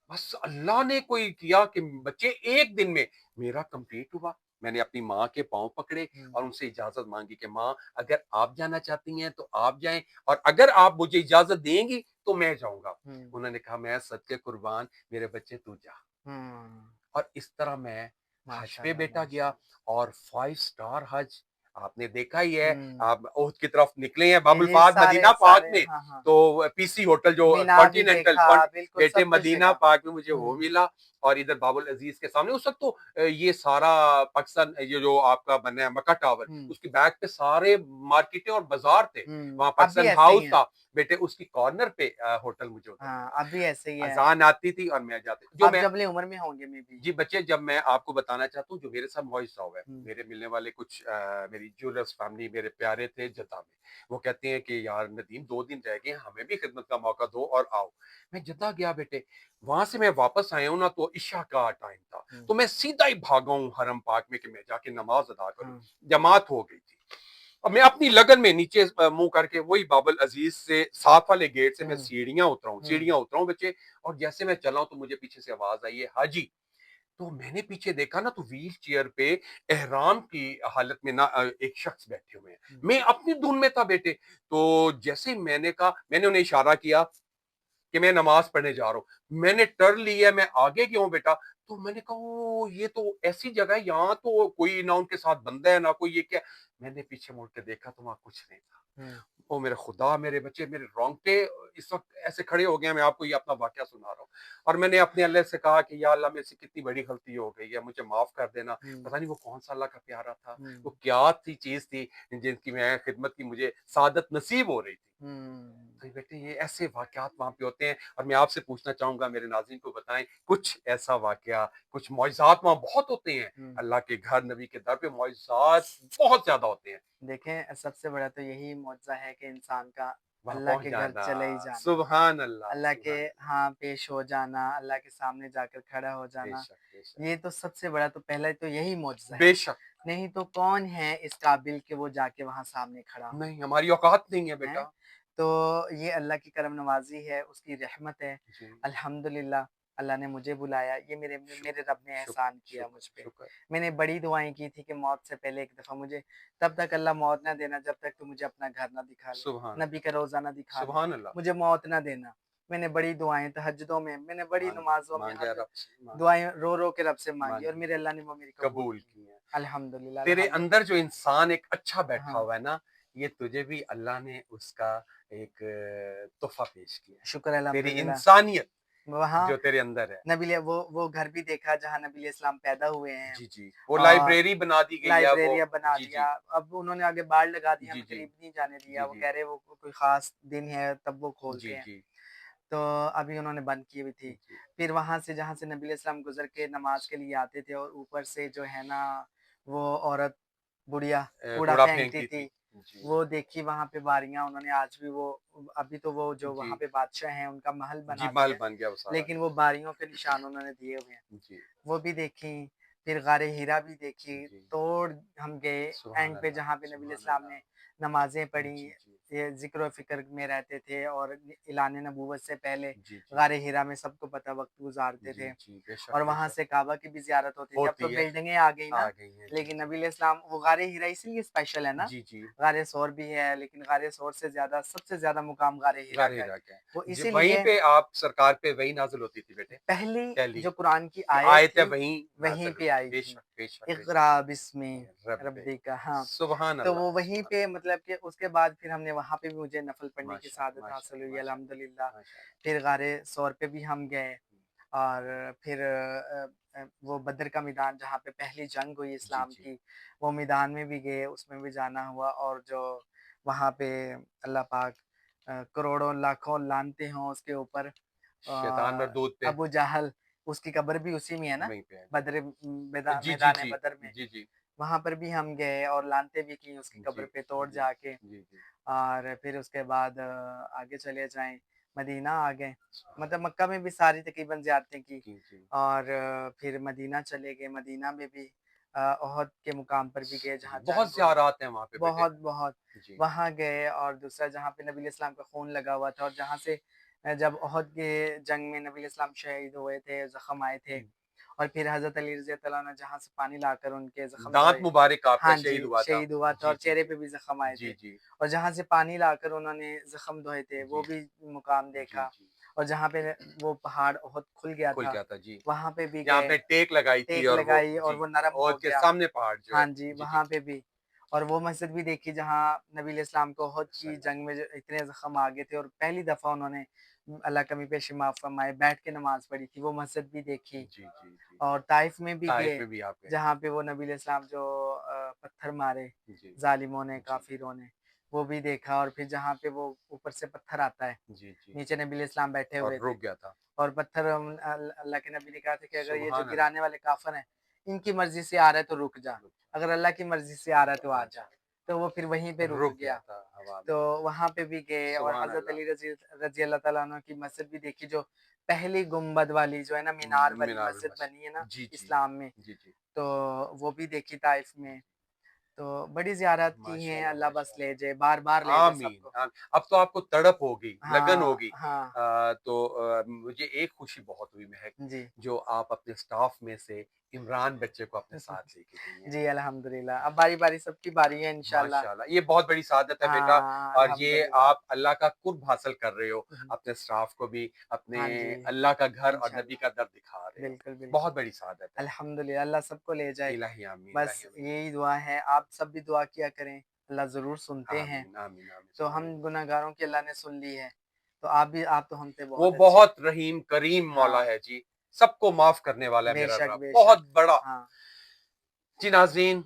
Speaker 1: बस अल्लाह ने कोई किया कि बच्चे, एक दिन में मेरा कंप्लीट हुआ। मैंने अपनी माँ के पाँव पकड़े
Speaker 2: हुँ,
Speaker 1: और उनसे इजाज़त माँगी कि माँ, अगर आप जाना चाहती हैं तो आप जाएँ, और अगर आप मुझे इजाज़त देंगी तो मैं जाऊँगा।
Speaker 2: हुँ,
Speaker 1: उन्होंने कहा, मैं सदके कुर्बान, मेरे बच्चे तू जा।
Speaker 2: हुँ।
Speaker 1: और इस तरह मैं हज पे
Speaker 2: माशाअल्लाह,
Speaker 1: बेटा गया,
Speaker 2: माशाअल्लाह।
Speaker 1: और 5 स्टार हज आपने देखा ही है।
Speaker 2: हुँ,
Speaker 1: आप ओहद की तरफ निकले हैं, बाबुल
Speaker 2: ये
Speaker 1: फात
Speaker 2: सारे
Speaker 1: मदीना पाक
Speaker 2: सारे
Speaker 1: में,
Speaker 2: हाँ, हाँ।
Speaker 1: तो पीसी होटल जो
Speaker 2: मीनार भी
Speaker 1: कॉन्टिनेंटल
Speaker 2: देखा, बिल्कुल
Speaker 1: बेटे,
Speaker 2: सब कुछ
Speaker 1: मदीना
Speaker 2: देखा।
Speaker 1: पाक में मुझे वो
Speaker 2: हुँ,
Speaker 1: मिला। और इधर बाबुल अजीज के सामने उस वक्त तो ये सारा पाकिस्तान, ये जो आपका बना है मक्का टावर,
Speaker 2: हुँ,
Speaker 1: उसकी बैक पे सारे मार्केटें और बाजार थे।
Speaker 2: हुँ।
Speaker 1: वहां
Speaker 2: अब भी
Speaker 1: पाकिस्तान
Speaker 2: ऐसे ही
Speaker 1: हाउस
Speaker 2: है।
Speaker 1: था बेटे, उसकी कॉर्नर पे होटल मुझे उधर
Speaker 2: हाँ,
Speaker 1: मिला।
Speaker 2: अब भी ऐसे ही है।
Speaker 1: अजान आती थी और मैं जाती, जो
Speaker 2: आप
Speaker 1: मैं,
Speaker 2: जबले उम्र में होंगे मे बी।
Speaker 1: जी बच्चे, जब मैं आपको बताना चाहता हूँ, जो मेरे साथ मुआविज़ा हुआ है,
Speaker 2: हुँ,
Speaker 1: मेरे मिलने वाले कुछ मेरी ज्वेलर्स फैमिली मेरे प्यारे थे जद्दा में। वो कहते हैं कि यार नदीम, 2 दिन रह गए, हमें भी खिदमत का मौका दो और आओ। मैं जद्दा गया बेटे, वहाँ से मैं वापस आया हूँ ना, तो इशा का टाइम था।
Speaker 2: हुँ,
Speaker 1: तो मैं सीधा ही भागा हूँ हरम पाक में कि मैं जाके नमाज़ अदा करूँ।
Speaker 2: हाँ,
Speaker 1: जमात हो गई थी। अब मैं अपनी लगन में नीचे मुँह करके वही बाबुल अज़ीज़ से साथ वाले गेट से मैं
Speaker 2: हुँ,
Speaker 1: सीढ़ियाँ उतरा हूँ,
Speaker 2: हुँ,
Speaker 1: सीढ़ियाँ उतरा हूँ बच्चे, और जैसे मैं चला हूँ, तो मुझे पीछे से आवाज़ आई है, हाजी। तो मैंने पीछे देखा ना, तो व्हील चेयर पे एहराम की हालत में ना एक शख्स बैठे हुए हैं।
Speaker 2: हुँ,
Speaker 1: मैं अपनी धुन में था बेटे। तो जैसे ही मैंने कहा, मैंने उन्हें इशारा किया कि मैं नमाज पढ़ने जा रहा हूँ। मैंने टर्न लिया, मैं आगे गया हूँ बेटा। तो मैंने कहा, ओ ये तो ऐसी जगह है, यहाँ तो कोई ना उनके साथ बंदा है ना कोई, ये क्या। मैंने पीछे मुड़ के देखा तो वहाँ कुछ नहीं था।
Speaker 2: हुँ,
Speaker 1: ओ मेरे खुदा! मेरे बच्चे, मेरे रोंगटे इस वक़्त ऐसे खड़े हो गए हैं, मैं आपको ये अपना वाक़या सुना रहा हूँ। और मैंने अपने अल्लाह से कहा कि या अल्लाह मेरे से कितनी बड़ी गलती हो गई है, मुझे माफ़ कर देना।
Speaker 2: हुँ,
Speaker 1: पता नहीं वो कौन-सा अल्लाह का प्यारा था,
Speaker 2: हुँ,
Speaker 1: वो क्या सी चीज़ थी जिनकी मैं खिदमत की मुझे सआदत नसीब हो रही थी।
Speaker 2: हुँ।
Speaker 1: तो बेटे ये ऐसे वाक़यात वहाँ पे होते हैं और मैं आपसे पूछना चाहूँगा मेरे नाज़रीन को बताएँ कुछ ऐसा वाक़या, कुछ मौइज़ात वहाँ बहुत होते हैं।
Speaker 2: हुँ।
Speaker 1: अल्लाह के घर, नबी के दर पे मौइज़ात बहुत ज़्यादा होते हैं।
Speaker 2: देखें, सबसे बड़ा तो यही मौज़ा है कि इंसान का
Speaker 1: वहाँ
Speaker 2: अल्लाह
Speaker 1: पहुँच
Speaker 2: के घर
Speaker 1: जाना,
Speaker 2: चले ही जाना,
Speaker 1: सुबहान अल्लाह,
Speaker 2: अल्लाह के
Speaker 1: सुबहान अल्लाह।
Speaker 2: हाँ, पेश हो जाना, अल्लाह के सामने जाकर खड़ा हो जाना,
Speaker 1: बेशक, बेशक।
Speaker 2: ये तो सबसे बड़ा तो पहला तो यही मौज़ा है।
Speaker 1: बेशक,
Speaker 2: नहीं तो कौन है इस काबिल कि वो जाके वहाँ सामने खड़ा हो,
Speaker 1: नहीं हमारी औकात नहीं है
Speaker 2: हैं?
Speaker 1: बेटा।
Speaker 2: तो ये अल्लाह की करम नवाज़ी है, उसकी रहमत है।
Speaker 1: जी,
Speaker 2: अल्हम्दुलिल्लाह अल्लाह ने मुझे बुलाया, ये मेरे
Speaker 1: शुक्र,
Speaker 2: रब ने
Speaker 1: शुक्र,
Speaker 2: एहसान किया
Speaker 1: शुक्र,
Speaker 2: मुझ पे।
Speaker 1: शुक्र।
Speaker 2: मैंने बड़ी दुआएँ की थी कि मौत से पहले एक दफ़ा मुझे तब तक अल्लाह मौत ना देना जब तक तू मुझे अपना घर ना दिखा ले,
Speaker 1: सुबहान
Speaker 2: नबी
Speaker 1: अल्लाह,
Speaker 2: का रोज़ा ना दिखा ले,
Speaker 1: सुबहान अल्लाह।
Speaker 2: मुझे मौत ना देना। मैंने बड़ी दुआएँ तहज्जुदों में, मैंने बड़ी
Speaker 1: माँगे,
Speaker 2: नमाज़ों में
Speaker 1: माँगे
Speaker 2: हर
Speaker 1: रब से माँगे,
Speaker 2: दुआएँ रो-रो के रब से माँगी और
Speaker 1: माँगी,
Speaker 2: मेरे अल्लाह ने वो मेरी कबूल
Speaker 1: कबूल
Speaker 2: की।
Speaker 1: की हैं।
Speaker 2: अल्हम्दुलिल्लाह,
Speaker 1: तेरे अंदर जो इंसान एक अच्छा बैठा
Speaker 2: हाँ,
Speaker 1: हुआ है ना, ये तुझे भी अल्लाह ने उसका एक तोहफ़ा पेश किया है।
Speaker 2: शुक्र
Speaker 1: तेरी
Speaker 2: अल्हम्दुलिल्लाह।
Speaker 1: इंसानियत
Speaker 2: वहाँ
Speaker 1: जो तेरे अंदर है।
Speaker 2: नबीले वो घर भी देखा जहाँ नबी इस्लाम पैदा हुए हैं
Speaker 1: जी, जी। वो
Speaker 2: और
Speaker 1: लाइब्रेरी बना दी गई है वो।
Speaker 2: लाइब्रेरी अब बना
Speaker 1: जी,
Speaker 2: दिया।
Speaker 1: जी।
Speaker 2: अब उन्होंने आगे बाड़ लगा दी,
Speaker 1: जी,
Speaker 2: हमें
Speaker 1: जी।
Speaker 2: करीब नहीं जाने दिया।
Speaker 1: जी,
Speaker 2: वो
Speaker 1: जी।
Speaker 2: कह रहे वो कोई ख़ास दिन है तब वो
Speaker 1: जी,
Speaker 2: खोलते हैं।
Speaker 1: जी।
Speaker 2: तो अभी उन्होंने बंद की हुई थी।
Speaker 1: जी।
Speaker 2: फिर वहाँ से जहाँ से नबी इस्लाम गुज़र के नमाज़ के लिए आते थे और ऊपर से जो है ना वो औरत बुढ़िया कूड़ा
Speaker 1: कूड़ा
Speaker 2: फेंकती
Speaker 1: फेंकती
Speaker 2: थी।
Speaker 1: थी। जी।
Speaker 2: वो देखी वहाँ पे बारियाँ उन्होंने आज भी वो अभी तो वो जो
Speaker 1: जी।
Speaker 2: वहाँ पे बादशाह हैं उनका महल
Speaker 1: जी,
Speaker 2: बना
Speaker 1: महल
Speaker 2: दिया है।
Speaker 1: बन गया वो सारा।
Speaker 2: लेकिन वो बारियों के निशान उन्होंने दिए हुए हैं।
Speaker 1: जी।
Speaker 2: वो भी देखी, फिर गारे हीरा भी देखी,
Speaker 1: जी।
Speaker 2: तोड़ हम गए
Speaker 1: सुभान
Speaker 2: एंड पे
Speaker 1: अल्लाह,
Speaker 2: जहाँ पे नबी
Speaker 1: सुभान
Speaker 2: इस्लाम
Speaker 1: अल्लाह।
Speaker 2: ने नमाज़ें पढ़ी,
Speaker 1: जी, जी।
Speaker 2: ये ज़िक्र फ़िक्र में रहते थे और ऐलान नबूवत से पहले
Speaker 1: जी, जी।
Speaker 2: गारे हीरा में सबको पता वक़्त गुज़ारते
Speaker 1: जी,
Speaker 2: थे
Speaker 1: जी। बेशक,
Speaker 2: और वहाँ
Speaker 1: बेशक।
Speaker 2: से काबा की भी ज़ियारत होती थी। अब तो
Speaker 1: होती है,
Speaker 2: बिल्डिंगें आ गई
Speaker 1: आ
Speaker 2: ना,
Speaker 1: गई हैं। जी,
Speaker 2: लेकिन
Speaker 1: जी।
Speaker 2: नबी इस्लाम वो गारे हीरा इसलिए स्पेशल है ना,
Speaker 1: जी, जी।
Speaker 2: गारे सौर भी है लेकिन गारे सौर से ज़्यादा सबसे ज़्यादा मुकाम गारे हीरा
Speaker 1: गैर
Speaker 2: का है।
Speaker 1: हिरा क्या है?
Speaker 2: वो
Speaker 1: ज वहीं
Speaker 2: इसीलिए
Speaker 1: पे आप सरकार पे वही नाज़िल होती थी बेटे,
Speaker 2: पहली
Speaker 1: पहली,
Speaker 2: जो कुरान की
Speaker 1: कि
Speaker 2: आयत
Speaker 1: आयतें
Speaker 2: थी,
Speaker 1: वहीं
Speaker 2: वहीं
Speaker 1: नाज़िल
Speaker 2: पे
Speaker 1: हुई।
Speaker 2: आई थी।
Speaker 1: बेशक, बेशक, बेशक।
Speaker 2: इक़रा बिस्मि
Speaker 1: रब्बे
Speaker 2: रब्बिका हाँ,
Speaker 1: सुभान
Speaker 2: तो
Speaker 1: अल्लाह,
Speaker 2: वो वहीं
Speaker 1: सुभान
Speaker 2: पे मतलब कि उसके बाद फिर हमने वहाँ पे भी मुझे नफ़ल पढ़ने की
Speaker 1: माशा
Speaker 2: सआदत
Speaker 1: माशा
Speaker 2: हासिल हुई
Speaker 1: माशाअल्लाह,
Speaker 2: अल्हम्दुलिल्लाह।
Speaker 1: माशाअल्लाह।
Speaker 2: फिर गारे सौर पे भी हम गए और फिर वो बद्र का मैदान जहाँ पे पहली जंग हुई
Speaker 1: जी,
Speaker 2: इस्लाम
Speaker 1: जी।
Speaker 2: की, वो मैदान में भी गए, उसमें भी जाना हुआ और जो वहाँ पे अल्लाह पाक करोड़ों लाखों लानतें हों उसके ऊपर
Speaker 1: शैतान मरदूद पे
Speaker 2: अबू जहल उसकी कब्र भी उसी में है ना?
Speaker 1: वहीं पे है।
Speaker 2: बद्र
Speaker 1: जी, जी,
Speaker 2: मैदान
Speaker 1: जी।
Speaker 2: बद्र में।
Speaker 1: जी, जी।
Speaker 2: वहाँ पर भी हम गए और लानतें भी की उसकी
Speaker 1: जी,
Speaker 2: कब्र पे तोड़
Speaker 1: जी,
Speaker 2: जाके
Speaker 1: जी, जी।
Speaker 2: और फिर उसके बाद आगे चले जाएँ, मदीना आ गए।
Speaker 1: सुभान
Speaker 2: मतलब
Speaker 1: अल्लाह।
Speaker 2: मक्का में भी सारी तकरीबन ज़ियारतें की
Speaker 1: जी, जी।
Speaker 2: और फिर मदीना चले गए, मदीना में भी उहद के मुकाम पर भी गए
Speaker 1: जी,
Speaker 2: जहाँ जंग
Speaker 1: बहुत
Speaker 2: हुई।
Speaker 1: ज़ियारात हैं वहाँ पे बेटे।
Speaker 2: बहुत
Speaker 1: जी,
Speaker 2: वहाँ गए और दूसरा जहाँ पे नबी इस्लाम का खून लगा हुआ था और जहाँ से जब उहद के जंग में नबी इस्लाम शहीद हुए थे, ज़ख्म आए थे और फिर हज़रत अली रज़ी अल्लाह तआला ने जहाँ से पानी लाकर उनके ज़ख्म
Speaker 1: दाँत
Speaker 2: धोए
Speaker 1: मुबारक आपका
Speaker 2: हाँ
Speaker 1: शहीद
Speaker 2: जी,
Speaker 1: हुआ था।
Speaker 2: शहीद हुआ था
Speaker 1: जी,
Speaker 2: और
Speaker 1: जी,
Speaker 2: चेहरे
Speaker 1: जी।
Speaker 2: पे भी ज़ख्म आए थे
Speaker 1: जी, जी।
Speaker 2: और जहाँ से पानी लाकर उन्होंने ज़ख्म धोए थे, वो
Speaker 1: जी,
Speaker 2: भी मुकाम
Speaker 1: जी,
Speaker 2: देखा
Speaker 1: जी।
Speaker 2: और जहाँ पे वो पहाड़ उहद खुल गया
Speaker 1: खुल
Speaker 2: था,
Speaker 1: गया था, जी।
Speaker 2: वहाँ पे भी
Speaker 1: जहाँ
Speaker 2: गए,
Speaker 1: आपने टेक लगाई थी
Speaker 2: टेक
Speaker 1: और वो
Speaker 2: लगाई और
Speaker 1: जी,
Speaker 2: वो नरम हो
Speaker 1: ओहद के
Speaker 2: गया।
Speaker 1: सामने पहाड़ जो है।
Speaker 2: हाँ जी,
Speaker 1: जी, जी।
Speaker 2: वहाँ पे भी और वो मस्जिद भी देखी जहाँ नबी इस्लाम को उहद की
Speaker 1: सल्लल्लाहु
Speaker 2: जंग में जो इतने ज़ख्म आ गए थे और पहली दफ़ा उन्होंने अल्लाह कमी पेशी माफ़ फरमाए, बैठ के नमाज़ पढ़ी थी, वो मस्जिद भी देखी
Speaker 1: जी, जी, जी।
Speaker 2: और ताइफ में भी
Speaker 1: ताइफ
Speaker 2: गए,
Speaker 1: में भी आप गए।
Speaker 2: जहाँ पे वो नबी इस्लाम जो पत्थर मारे
Speaker 1: जी,
Speaker 2: ज़ालिमों ने,
Speaker 1: जी,
Speaker 2: काफ़िरों ने, वो भी देखा और फिर जहाँ पे वो ऊपर से पत्थर आता है,
Speaker 1: जी, जी।
Speaker 2: नीचे नबी इस्लाम बैठे
Speaker 1: और
Speaker 2: हुए थे
Speaker 1: रुक गया था।
Speaker 2: और पत्थर अल्लाह के नबी ने कहा था कि अगर ये जो
Speaker 1: सुभान अल्लाह!
Speaker 2: गिराने वाले काफ़िर हैं, इनकी मर्ज़ी से आ रहा है तो रुक जा,
Speaker 1: रुक
Speaker 2: अगर अल्लाह की मर्ज़ी से आ रहा है तो
Speaker 1: जा,
Speaker 2: आ जा।
Speaker 1: आजा।
Speaker 2: तो वो फिर वहीं पे रुक
Speaker 1: रुक
Speaker 2: गया।
Speaker 1: गया था हवा
Speaker 2: तो
Speaker 1: में।
Speaker 2: वहाँ पे भी गए और
Speaker 1: सुभान
Speaker 2: हज़रत
Speaker 1: अल्लाह!
Speaker 2: अली रज़ी अल्लाह तआला अन्हु की मस्जिद भी देखी जो पहली गुंबद वाली जो है ना मीनार वाली
Speaker 1: मीनार
Speaker 2: मस्जिद
Speaker 1: मस्जिद।
Speaker 2: बनी है ना
Speaker 1: जी, जी।
Speaker 2: इस्लाम में,
Speaker 1: जी, जी।
Speaker 2: तो वो भी देखी ताइफ में। तो बड़ी ज़ियारत की हैं,
Speaker 1: माशाअल्लाह,
Speaker 2: अल्लाह बस ले
Speaker 1: माशाअल्लाह।
Speaker 2: जाए, बार-बार ले जाए
Speaker 1: आमीन,
Speaker 2: सबको।
Speaker 1: अब तो आपको तड़प होगी, लगन
Speaker 2: हाँ,
Speaker 1: होगी।
Speaker 2: हाँ,
Speaker 1: तो मुझे एक खुशी बहुत हुई महक,
Speaker 2: जी,
Speaker 1: जो आप अपने स्टाफ में से इमरान बच्चे को अपने साथ लेके गई हैं।
Speaker 2: जी, अल्हम्दुलिल्लाह। अब बारी-बारी सबकी बारी है इंशाल्लाह।
Speaker 1: माशाल्लाह, ये बहुत बड़ी सआदत है बेटा।
Speaker 2: हाँ,
Speaker 1: और ये
Speaker 2: अल्हम्दुलिल्लाह।
Speaker 1: आप अल्लाह का कुर्ब हासिल कर रहे हो,
Speaker 2: हुँ,
Speaker 1: अपने स्टाफ को भी, अपने
Speaker 2: हाँ जी,
Speaker 1: अल्लाह का घर और नबी
Speaker 2: इंशाल्लाह।
Speaker 1: का दर दिखा रहे हो।
Speaker 2: बिल्कुल,
Speaker 1: बहुत
Speaker 2: बिल्कुल।
Speaker 1: बड़ी सआदत है।
Speaker 2: अल्हम्दुलिल्लाह, अल्लाह सबको ले जाए।
Speaker 1: इलाही आमीन,
Speaker 2: बस
Speaker 1: इलाही आमीन।
Speaker 2: यही दुआ है, आप सब भी दुआ किया करें, अल्लाह ज़रूर सुनते हैं।
Speaker 1: आमीन, आमीन, आमीन,
Speaker 2: तो
Speaker 1: सुम्मा
Speaker 2: हम
Speaker 1: आमीन।
Speaker 2: गुनहगारों की अल्लाह ने सुन ली है, तो आप तो हमसे
Speaker 1: वो
Speaker 2: बहुत अच्छे हैं।
Speaker 1: बहुत रहीम करीम मौला
Speaker 2: हाँ,
Speaker 1: है जी, सबको माफ करने वाला है मेरा
Speaker 2: बेशक,
Speaker 1: रब,
Speaker 2: बेशक।
Speaker 1: बहुत बड़ा।
Speaker 2: हाँ,
Speaker 1: जी नाज़रीन,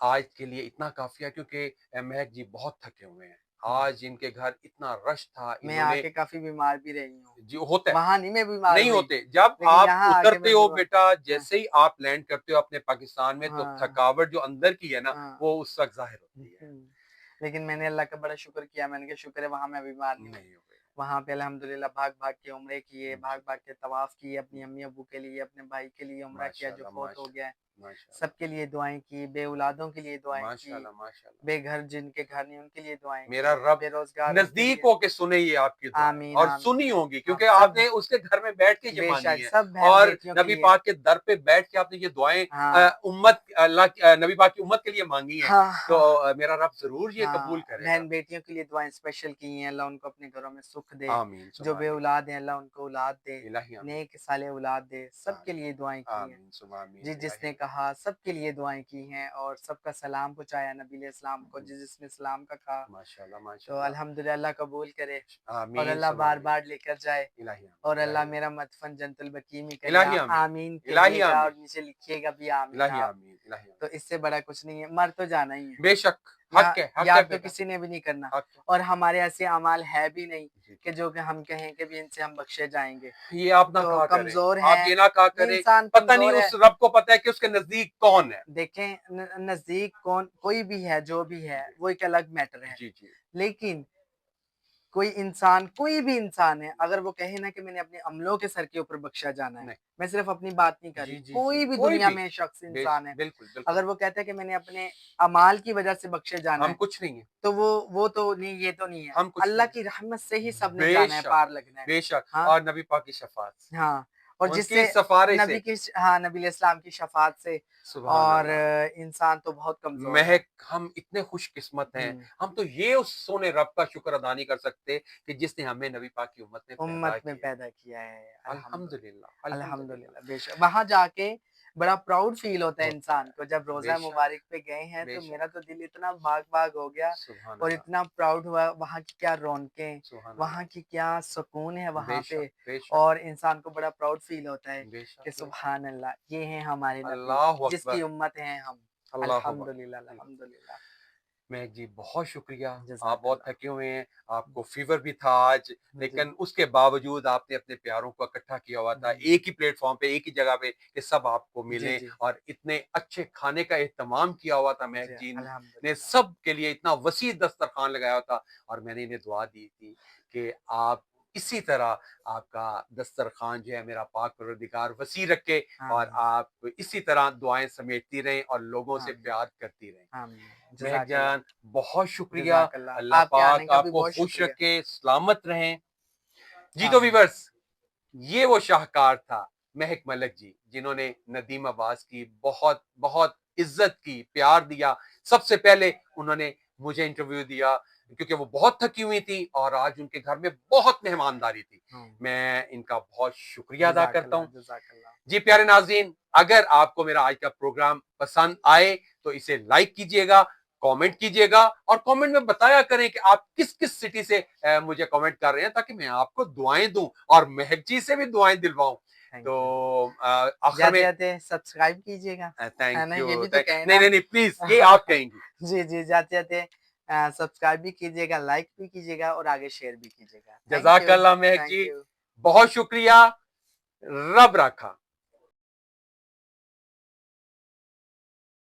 Speaker 1: आज के लिए इतना काफ़ी है क्योंकि महक जी बहुत थके हुए हैं।
Speaker 2: हुँ।
Speaker 1: आज इनके घर इतना रश था,
Speaker 2: मैं
Speaker 1: इन्होंने
Speaker 2: आके काफ़ी बीमार भी रही हूँ।
Speaker 1: जी होता है।
Speaker 2: वहाँ नहीं मैं बीमार
Speaker 1: नहीं
Speaker 2: हुई,
Speaker 1: होते। जब
Speaker 2: लेकिन
Speaker 1: आप
Speaker 2: यहाँ आके
Speaker 1: उतरते
Speaker 2: मैं
Speaker 1: हो
Speaker 2: बीमा
Speaker 1: बेटा,
Speaker 2: हाँ,
Speaker 1: जैसे ही आप लैंड करते हो अपने पाकिस्तान में, तो
Speaker 2: हाँ,
Speaker 1: थकावट जो अंदर की है ना,
Speaker 2: हाँ।
Speaker 1: वो उस वक़्त ज़ाहिर होती है।
Speaker 2: हुँ। लेकिन मैंने अल्लाह का बड़ा शुक्र किया, मैंने कहा शुक्र है वहाँ मैं बीमार नहीं हुई।
Speaker 1: नहीं हो गए।
Speaker 2: वहाँ पे अल्हम्दुलिल्लाह भाग-भाग के उम्रे किए,
Speaker 1: जी।
Speaker 2: भाग-भाग के तवाफ़ किए, अपनी अम्मी-अब्बू के लिए, अपने भाई के लिए उम्रा किया जो
Speaker 1: माशाअल्लाह,
Speaker 2: फ़ौत हो गया है।
Speaker 1: माशाअल्लाह,
Speaker 2: सबके लिए दुआएँ की, बेऔलादों के लिए दुआएँ की,
Speaker 1: माशाअल्लाह, माशाअल्लाह।
Speaker 2: बेघर जिनके घर नहीं उनके लिए दुआएँ
Speaker 1: मेरा
Speaker 2: की,
Speaker 1: रब
Speaker 2: बेरोज़गार उनके
Speaker 1: नज़दीक
Speaker 2: लिए
Speaker 1: होके सुने ये आपकी दुआएँ,
Speaker 2: आमीन,
Speaker 1: और
Speaker 2: आमीन।
Speaker 1: सुनी होंगी
Speaker 2: हाँ,
Speaker 1: क्योंकि
Speaker 2: सब
Speaker 1: आपने उसके घर में बैठ के ये माँगी
Speaker 2: बेशक
Speaker 1: हैं।
Speaker 2: सब
Speaker 1: और
Speaker 2: बहन-बेटियों के
Speaker 1: नबी
Speaker 2: लिए
Speaker 1: पाक के दर पे बैठ के आपने ये दुआएँ
Speaker 2: हाँ,
Speaker 1: उम्मत अल्लाह की नबी पाक की उम्मत के लिए माँगी हैं।
Speaker 2: हाँ,
Speaker 1: तो
Speaker 2: हाँ।
Speaker 1: मेरा रब ज़रूर ये कबूल
Speaker 2: हाँ,
Speaker 1: करेगा।
Speaker 2: बहन-बेटियों के लिए दुआएँ स्पेशल की हैं, अल्लाह उनको अपने घरों में सुख दे।
Speaker 1: आमीन,
Speaker 2: जो
Speaker 1: सुम्मा आमीन।
Speaker 2: बे-औलाद हैं, अल्लाह उनको औलाद दे,
Speaker 1: इलाही आमीन।
Speaker 2: नेक साले औलाद दे, सबके
Speaker 1: आमीन,
Speaker 2: लिए दुआएँ की हैं।
Speaker 1: आमीन, सुम्मा आमीन,
Speaker 2: जी,
Speaker 1: इलाही
Speaker 2: जिसने
Speaker 1: आमीन।
Speaker 2: कहा सबके लिए दुआएँ की हैं और सबका सलाम पहुँचाया नबी इस्लाम को, जिसने सलाम का कहा।
Speaker 1: माशाअल्लाह,
Speaker 2: तो
Speaker 1: माशाअल्लाह।
Speaker 2: अल्हम्दुलिल्लाह अल्लाह कबूल करे और
Speaker 1: आमीन,
Speaker 2: अल्लाह
Speaker 1: सुम्मा आमीन।
Speaker 2: बार-बार लेकर जाए
Speaker 1: इलाही
Speaker 2: और
Speaker 1: आमीन,
Speaker 2: अल्लाह
Speaker 1: इलाही आमीन।
Speaker 2: मेरा मदफ़न जन्नतुल बकी में करे।
Speaker 1: इलाही
Speaker 2: आप
Speaker 1: आमीन,
Speaker 2: आमीन
Speaker 1: इलाही
Speaker 2: कहिएगा
Speaker 1: आमीन,
Speaker 2: और नीचे लिखिएगा भी आमीन
Speaker 1: इलाही
Speaker 2: आप।
Speaker 1: आमीन, इलाही आमीन।
Speaker 2: तो इससे बड़ा कुछ नहीं है, मर तो जाना ही है।
Speaker 1: बेशक,
Speaker 2: या
Speaker 1: हक है
Speaker 2: याद तो
Speaker 1: बेटा,
Speaker 2: किसी ने भी नहीं करना
Speaker 1: हक है।
Speaker 2: और हमारे ऐसे अमाल है भी नहीं
Speaker 1: जी,
Speaker 2: कि जो कि हम कहें कि भी इनसे हम बख्शे जाएँगे।
Speaker 1: ये आप ना
Speaker 2: तो
Speaker 1: कहा करें,
Speaker 2: कमज़ोर
Speaker 1: आप
Speaker 2: हैं,
Speaker 1: ये ना कहा
Speaker 2: ये
Speaker 1: करें,
Speaker 2: इंसान
Speaker 1: पता नहीं
Speaker 2: कमज़ोर है।
Speaker 1: उस रब को पता है कि उसके नज़दीक कौन है।
Speaker 2: देखें नज़दीक कौन कोई भी है, जो भी है,
Speaker 1: जी,
Speaker 2: वो एक अलग मैटर है।
Speaker 1: जी, जी।
Speaker 2: लेकिन कोई इंसान, कोई भी इंसान है, अगर वो कहे ना कि मैंने अपने अमलों के सर के ऊपर बख्शा जाना है,
Speaker 1: नहीं,
Speaker 2: मैं सिर्फ़ अपनी बात नहीं कर रही,
Speaker 1: जी, जी, जी,
Speaker 2: कोई भी
Speaker 1: कोई
Speaker 2: दुनिया
Speaker 1: भी,
Speaker 2: में शख़्स इंसान है,
Speaker 1: बिल्कुल, बिल्कुल।
Speaker 2: अगर वो कहता है कि मैंने अपने अमाल की वज़ह से बख्शे जाना
Speaker 1: हम
Speaker 2: है,
Speaker 1: कुछ नहीं है,
Speaker 2: तो वो तो नहीं, ये तो नहीं है।
Speaker 1: हम कुछ
Speaker 2: अल्लाह
Speaker 1: नहीं है।
Speaker 2: की रहमत से ही सबने जाना है,
Speaker 1: बेशक,
Speaker 2: पार लगना है।
Speaker 1: बेशक,
Speaker 2: हाँ,
Speaker 1: और नबी पाक की शफ़ाअत से,
Speaker 2: हाँ, और
Speaker 1: उनकी
Speaker 2: जिससे
Speaker 1: सिफ़ारिश
Speaker 2: नबी
Speaker 1: से,
Speaker 2: की हाँ, नबी इस्लाम की शफ़ाअत से
Speaker 1: सुभान
Speaker 2: और
Speaker 1: अल्लाह।
Speaker 2: इंसान तो बहुत कमज़ोर है।
Speaker 1: महक, हम इतने खुशकिस्मत हैं,
Speaker 2: हुँ,
Speaker 1: हम तो ये उस सोने रब का शुक्र अदा नहीं कर सकते कि जिसने हमें नबी पाक की उम्मत में पैदा
Speaker 2: उम्मत में
Speaker 1: किया।
Speaker 2: पैदा किया है,
Speaker 1: अल्हम्दुलिल्लाह, अल्हम्दुलिल्लाह।
Speaker 2: अल्हम्दुलिल्लाह, बेशक। वहाँ जाके बड़ा प्राउड फ़ील होता है
Speaker 1: होता
Speaker 2: इंसान
Speaker 1: है।
Speaker 2: को जब रोज़ा
Speaker 1: बेशक,
Speaker 2: मुबारक पे गए हैं, तो मेरा
Speaker 1: बेशक,
Speaker 2: तो दिल इतना भाग-भाग हो गया
Speaker 1: सुभान
Speaker 2: और
Speaker 1: अल्लाह,
Speaker 2: इतना प्राउड हुआ, वहाँ की क्या रौनकें,
Speaker 1: सुभान
Speaker 2: वहाँ
Speaker 1: अल्लाह।
Speaker 2: की क्या सुकून है वहाँ
Speaker 1: बेशक,
Speaker 2: पे
Speaker 1: बेशक,
Speaker 2: और इंसान को बड़ा प्राउड फ़ील होता है
Speaker 1: बेशक,
Speaker 2: कि
Speaker 1: बेशक।
Speaker 2: सुभान अल्लाह, ये हैं हमारे नबी,
Speaker 1: अल्लाहु
Speaker 2: जिसकी
Speaker 1: अकबर,
Speaker 2: उम्मत हैं हम।
Speaker 1: अल्लाहु अकबर,
Speaker 2: अल्हम्दुलिल्लाह,
Speaker 1: अल्लाह।
Speaker 2: अल्हम्दुलिल्लाह।
Speaker 1: महक जी बहुत शुक्रिया, आप बहुत
Speaker 2: जज़ाकल्लाह।
Speaker 1: थके हुए हैं, आपको फ़ीवर भी था आज,
Speaker 2: जी।
Speaker 1: लेकिन उसके बावजूद आपने अपने प्यारों को इकट्ठा किया हुआ था,
Speaker 2: हुँ।
Speaker 1: एक ही प्लेटफ़ॉर्म पे, एक ही जगह पे कि सब आपको
Speaker 2: जी,
Speaker 1: मिलें,
Speaker 2: जी।
Speaker 1: और इतने अच्छे खाने का एहतमाम किया हुआ था महक
Speaker 2: जी,
Speaker 1: जी ने
Speaker 2: अल्हम्दुलिल्लाह।
Speaker 1: सबके लिए इतना वसी दस्तरख़्वान लगाया हुआ था, और मैंने इन्हें दुआ दी थी कि आप इसी तरह आपका दस्तरख़्वान जो है मेरा पाक परवरदिगार वसी रखे, और
Speaker 2: आमीन,
Speaker 1: आप इसी तरह दुआएँ समेटती रहें और लोगों से
Speaker 2: आमीन,
Speaker 1: प्यार करती रहें।
Speaker 2: आमीन।
Speaker 1: महक
Speaker 2: जज़ाकल्लाह,
Speaker 1: जान बहुत शुक्रिया,
Speaker 2: जज़ाकल्लाह।
Speaker 1: अल्लाह
Speaker 2: आपके आने
Speaker 1: पाक
Speaker 2: का भी
Speaker 1: आपको
Speaker 2: बहुत
Speaker 1: खुश
Speaker 2: शुक्रिया।
Speaker 1: रखे, सलामत रहें। जी तो
Speaker 2: आमीन।
Speaker 1: व्यूअर्स, ये वो शाहकार था महक मलक जी, जिन्होंने नदीम अब्बास की बहुत बहुत इज्जत की, प्यार दिया। सबसे पहले उन्होंने मुझे इंटरव्यू दिया क्योंकि वो बहुत थकी हुई थी और आज उनके घर में बहुत मेहमानदारी थी।
Speaker 2: हुँ।
Speaker 1: मैं इनका बहुत शुक्रिया अदा करता
Speaker 2: जज़ाकल्लाह,
Speaker 1: हूँ।
Speaker 2: जज़ाकल्लाह।
Speaker 1: जी प्यारे नाज़रीन, अगर आपको मेरा आज का प्रोग्राम पसंद आए तो इसे लाइक कीजिएगा, कमेंट कीजिएगा, और कमेंट में बताया करें कि आप किस-किस सिटी से मुझे कमेंट कर रहे हैं, ताकि मैं आपको दुआएँ दूँ और महक जी से भी दुआएँ दिलवाऊँ।
Speaker 2: Thank you.
Speaker 1: तो आखिर में
Speaker 2: जाते-जाते सब्सक्राइब कीजिएगा,
Speaker 1: थैंक
Speaker 2: है ना?
Speaker 1: यू,
Speaker 2: ये भी तो
Speaker 1: थैंक
Speaker 2: कहें
Speaker 1: नहीं,
Speaker 2: ना।
Speaker 1: नहीं, नहीं, प्लीज़ ये आप कहेंगी।
Speaker 2: जी, जी, जाते-जाते सब्सक्राइब भी कीजिएगा, लाइक भी कीजिएगा और आगे शेयर भी कीजिएगा।
Speaker 1: जज़ाकल्लाह महक
Speaker 2: थैंक
Speaker 1: जी,
Speaker 2: यू।
Speaker 1: बहुत शुक्रिया, रब राखा।